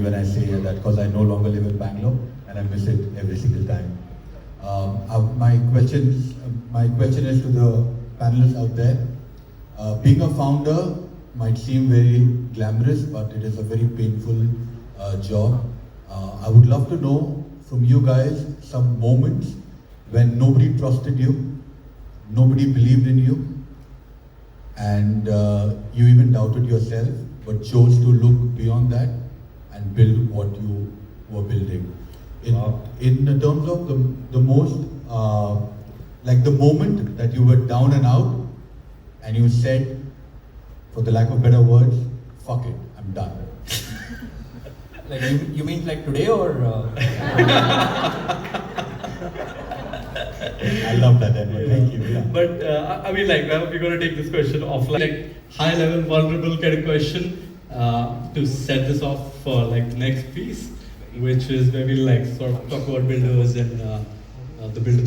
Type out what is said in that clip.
when I say that because I no longer live in Bangalore and I miss it every single time. My question is to the panelists out there. Being a founder might seem very glamorous, but it is a very painful job. I would love to know from you guys some moments when nobody trusted you, nobody believed in you, and you even doubted yourself, but chose to look beyond that and build what you were building. In terms of the most, like the moment that you were down and out, and you said, for the lack of better words, fuck it, I'm done. Like you mean like today or? I love that, Edward. Thank you. Yeah. But I mean, like, we're going to take this question offline, like high level, vulnerable kind of question to set this off for like the next piece, which is where we like sort of talk about builders and the builder